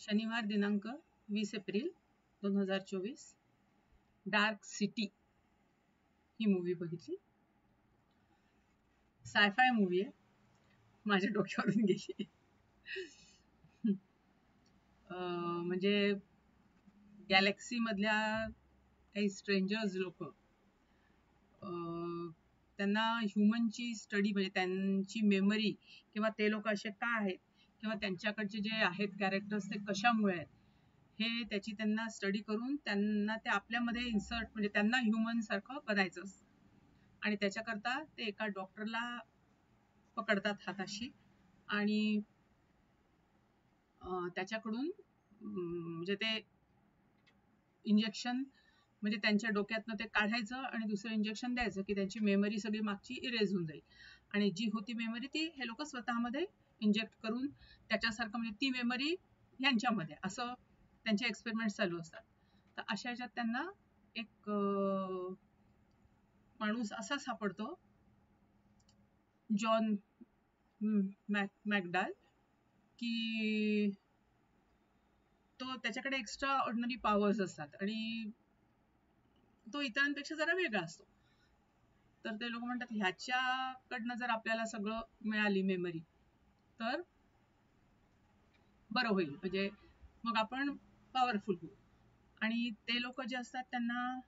शनिवार दिनांक 20 April 2024 dark city ही movie बघितली. सायफाय मूवी आहे, माझ्या डोक्यावरून गेली. म्हणजे गॅलेक्सी मधल्या काही स्ट्रेंजर्स लोक त्यांना ह्युमनची स्टडी म्हणजे त्यांची मेमरी किंवा ते लोक असे का आहेत किंवा त्यांच्याकडचे जे आहेत कॅरेक्टर्स ते कशामुळे आहेत हे त्याची त्यांना स्टडी करून त्यांना ते आपल्यामध्ये इन्सर्ट म्हणजे त्यांना ह्युमन सारखं बनायचं असतं. आणि त्याच्याकरता ते एका डॉक्टरला पकडतात हाताशी आणि त्याच्याकडून म्हणजे ते इंजेक्शन म्हणजे त्यांच्या डोक्यातनं ते काढायचं आणि दुसरं इंजेक्शन द्यायचं की त्यांची मेमरी सगळी मागची इरेज होऊन जाईल. आणि जी होती मेमरी ती हे लोक स्वतःमध्ये इंजेक्ट करून त्याच्यासारखं म्हणजे ती मेमरी यांच्यामध्ये असं त्यांचे एक्सपेरिमेंट चालू असतात. तर अशा ह्याच्यात त्यांना एक माणूस असा सापडतो, जॉन मॅकडॅल, की तो त्याच्याकडे एक्स्ट्रा ऑर्डिनरी पॉवर्स असतात आणि तो इतरांपेक्षा जरा वेगळा असतो. तर ते लोक म्हणतात ह्याच्याकडनं जर आपल्याला सगळं मिळाली मेमरी तर बरं होईल, म्हणजे मग आपण पॉवरफुल होऊ. आणि ते लोक जे असतात त्यांना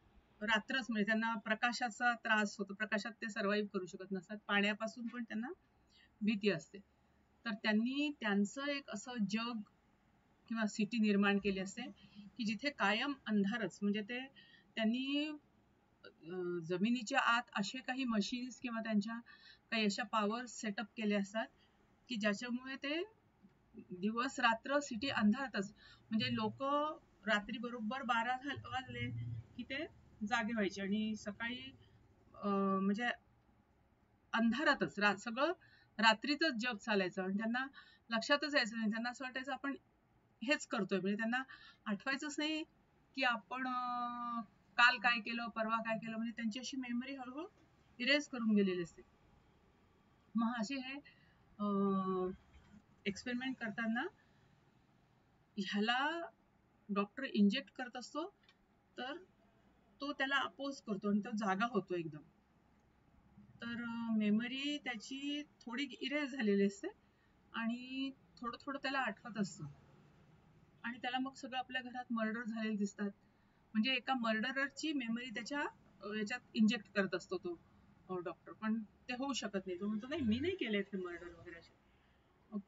रात्रच म्हणजे त्यांना प्रकाशाचा त्रास होतो, प्रकाशात ते सर्व्हाइव्ह करू शकत नसतात, पाण्यापासून पण त्यांना भीती असते. तर त्यांनी त्यांचं एक असं जग किंवा सिटी निर्माण केली असते की जिथे कायम अंधारच, म्हणजे ते त्यांनी जमिनीच्या आत असे काही मशीन्स किंवा त्यांच्या काही अशा पॉवर सेटअप केले असतात की ज्याच्यामुळे ते दिवस रात्र सिटी अंधारातच, म्हणजे लोक रात्री बरोबर 12 वाजले की ते जागे व्हायचे आणि सकाळी म्हणजे अंधारातच सगळं रात्रीतच जग चालायचं आणि त्यांना लक्षातच यायचं नाही. त्यांना असं वाटायचं आपण हेच करतोय, म्हणजे त्यांना आठवायचंच नाही की आपण काल काय केलं परवा काय केलं, म्हणजे त्यांची अशी मेमरी हळूहळू इरेज करून गेलेली असते. मग असे हे एक्सपेरिमेंट करताना ह्याला डॉक्टर इंजेक्ट करत असतो तर तो त्याला अपोज करतो आणि तो जागा होतो एकदम. तर मेमरी त्याची थोडी इरेज झालेली असते आणि थोडं थोडं त्याला आठवत असतं आणि त्याला मग सगळं आपल्या घरात मर्डर झालेले दिसतात. म्हणजे एका मर्डररची मेमरी त्याच्या याच्यात इंजेक्ट करत असतो तो डॉक्टर, पण ते होऊ शकत नाही. तो म्हणतो नाही मी नाही केले ते मर्डर वगैरे असे.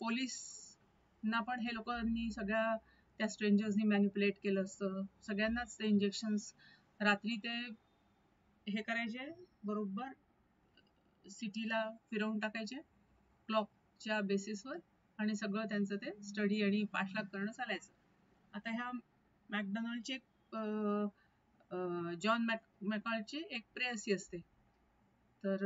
पोलिसना पण हे लोकांनी सगळ्या त्या स्ट्रेंजर्सनी मॅनिप्युलेट केलं असतं, सगळ्यांनाच ते इंजेक्शन्स रात्री ते हे करायचे, बरोबर सिटीला फिरवून टाकायचे क्लॉकच्या बेसिसवर आणि सगळं त्यांचं ते स्टडी आणि पाठलाग करणं चालायचं. आता ह्या मॅकडोनाल्डची जॉन मॅकॉलची एक प्रेयसी असते, तर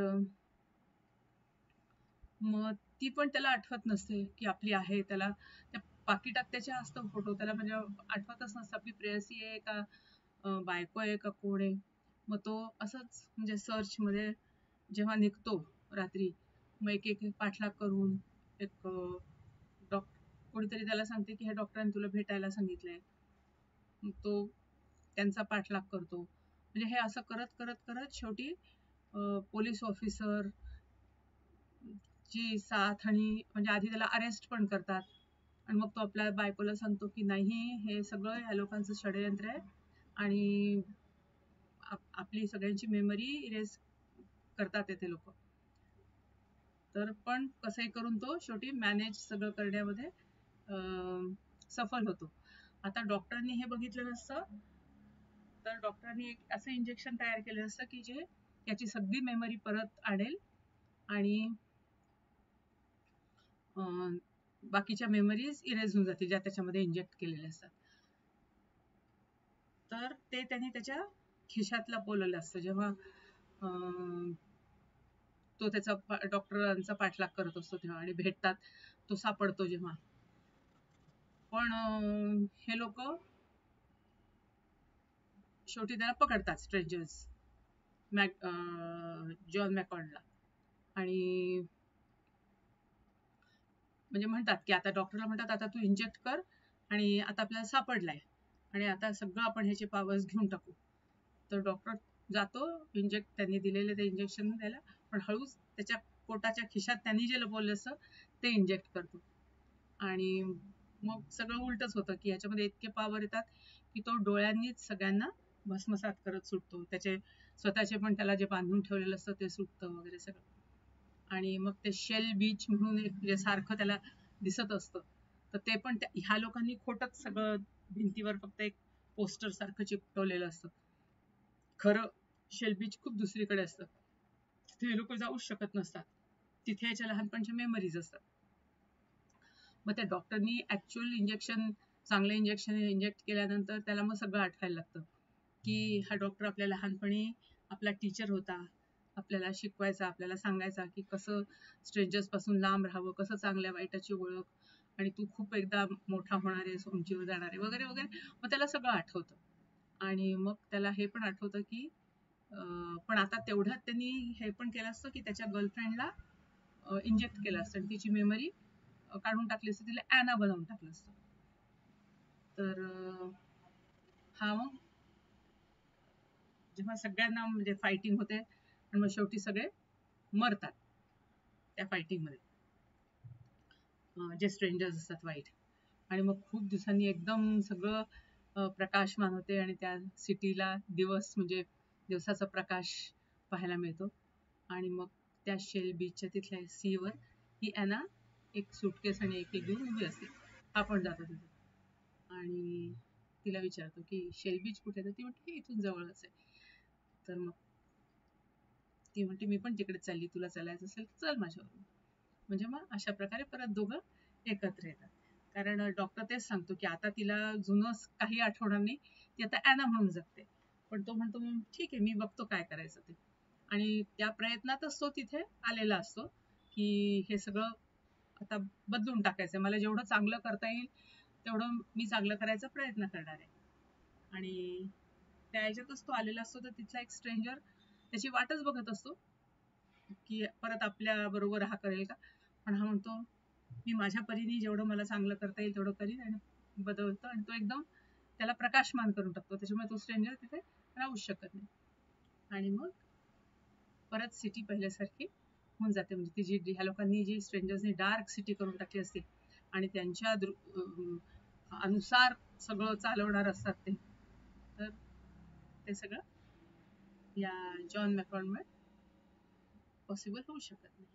मग ती पण त्याला आठवत नसते की आपली आहे. त्याला त्या पाकिटात त्याच्या असतो फोटो, त्याला म्हणजे आठवतच नसतं आपली प्रेयसी आहे का बायको आहे का कोण आहे. मग तो असंच म्हणजे सर्चमध्ये जेव्हा निघतो रात्री, मग एक एक पाठलाग करून एक कोणीतरी त्याला सांगते की ह्या डॉक्टरांनी तुला भेटायला सांगितलंय, मग तो त्यांचा पाठलाग करतो. म्हणजे हे असं करत करत करत शेवटी पोलीस ऑफिसर ची साथ आणि म्हणजे आधी त्याला अरेस्ट पण करतात आणि मग तो आपल्या बायकोला सांगतो की नाही हे सगळं ह्या लोकांचं षडयंत्र आहे आणि आपली सगळ्यांची मेमरी इरेज करतात ते लोक. तर पण कसंही करून तो शेवटी मॅनेज सगळं करण्यामध्ये सफल होतो. आता डॉक्टरांनी हे बघितलं नसतं, तर डॉक्टरांनी एक असं इंजेक्शन तयार केलं असतं की जे याची सगळी मेमरी परत आणेल आणि बाकीच्या मेमरीज इरेज होऊन जातील ज्या त्याच्यामध्ये इंजेक्ट केलेल्या असतात. तर ते त्यांनी त्याच्या खिशात लपवलेलं असतं. जेव्हा तो त्याचा डॉक्टरांचा पाठलाग करत असतो तेव्हा आणि भेटतात, तो सापडतो जेव्हा, पण हे लोक शेवटी त्याला पकडतात स्ट्रेंजर्स जॉन मॅकॉलला आणि म्हणजे म्हणतात की आता डॉक्टरला म्हणतात आता तू इंजेक्ट कर आणि आता आपल्याला सापडलाय आणि आता सगळं आपण ह्याचे पॉवर्स घेऊन टाकू. तर डॉक्टर जातो, त्यांनी दिलेले ते इंजेक्शन द्यायला, पण हळूच त्याच्या पोटाच्या खिशात त्यांनी जे लपवलं असतं ते इंजेक्ट करतो. आणि मग सगळं उलटच होतं की ह्याच्यामध्ये इतके पॉवर येतात की तो डोळ्यांनीच सगळ्यांना भस्मसात करत सुटतो. त्याचे स्वतःचे पण त्याला जे बांधून ठेवलेलं असतं ते सुटतं वगैरे सगळं. आणि मग ते शेल बीच म्हणून एक जे सारखं त्याला दिसत असतं, तर ते पण ह्या लोकांनी खोटच सगळं भिंतीवर फक्त एक पोस्टर सारखं चिपटवलेलं असतं. खरं शेल बीच खूप दुसरीकडे असतं. तिथे लोक जाऊच शकत नसतात. तिथे याच्या लहानपणच्या मेमरीज असतात. मग त्या डॉक्टरनी ऍक्च्युअल इंजेक्शन, चांगलं इंजेक्शन इंजेक्ट केल्यानंतर त्याला मग सगळं आठवायला लागतं की हा डॉक्टर आपल्या लहानपणी आपला टीचर होता, आपल्याला शिकवायचा, आपल्याला सांगायचा की कसं स्ट्रेंजर्स पासून लांब राहावं, कसं चांगल्या वाईटाची ओळख, आणि तू खूप एकदा मोठा होणार आहेस, उंचीवर जाणार आहे वगैरे वगैरे. मग त्याला सगळं आठवतं. आणि मग त्याला हे पण आठवतं की पण आता तेवढ्यात त्यांनी हे पण केलं असतं की त्याच्या गर्लफ्रेंडला इंजेक्ट केलं असतं आणि तिची मेमरी काढून टाकली असते, तिला ॲना बनवून टाकलं असतं. तर हा मग जेव्हा सगळ्यांना म्हणजे फायटिंग होते आणि मग शेवटी सगळे मरतात त्या फायटिंग मध्ये, जे स्ट्रेंजर्स असतात वाईट. आणि मग खूप दिवसांनी एकदम सगळं प्रकाशमान होते आणि त्या सिटीला दिवस म्हणजे दिवसाचा प्रकाश पाहायला मिळतो. आणि मग त्या शेल बीचच्या तिथल्या सीवर ही ॲना एक सुटकेस आणि एक घेऊन उभी असते. आपण जातो तिथे आणि तिला विचारतो की शेल बीच कुठे, तर ती म्हणते इथून जवळच आहे. तर मग ती म्हणते मी पण तिकडे चालली, तुला चालायचं असेल तर चल माझ्याबरोबर. म्हणजे मग अशा प्रकारे परत दोघं एकत्र येतात. कारण डॉक्टर तेच सांगतो की आता तिला जुनं काही आठवणार नाही, ती आता ॲना म्हणून जगते. पण तो म्हणतो ठीक आहे, मी बघतो काय करायचं ते. आणि त्या प्रयत्नातच तो तिथे आलेला असतो की हे सगळं आता बदलून टाकायचं, मला जेवढं चांगलं करता येईल तेवढं मी चांगलं करायचा प्रयत्न करणार आहे. आणि त्या ह्याच्यातच तो आलेला असतो. तर तिथला एक स्ट्रेंजर त्याची वाटच बघत असतो की परत आपल्या बरोबर हा करेल का. पण हा म्हणतो मी माझ्या परीने जेवढं मला चांगलं करता येईल तेवढं करीन, आणि बदलतो आणि तो एकदम त्याला प्रकाशमान करून टाकतो. त्याच्यामुळे तो स्ट्रेंजर तिथे राहूच शकत नाही. आणि मग परत सिटी पहिल्यासारखी होऊन जाते. म्हणजे ती जी ह्या लोकांनी जी स्ट्रेंजर्सनी डार्क सिटी करून टाकली असते आणि त्यांच्या अनुसार सगळं चालवणार असतात ते, तर ते सगळं या जॉन मॅकॉर्डमुळे पॉसिबल होऊ शकत नाही.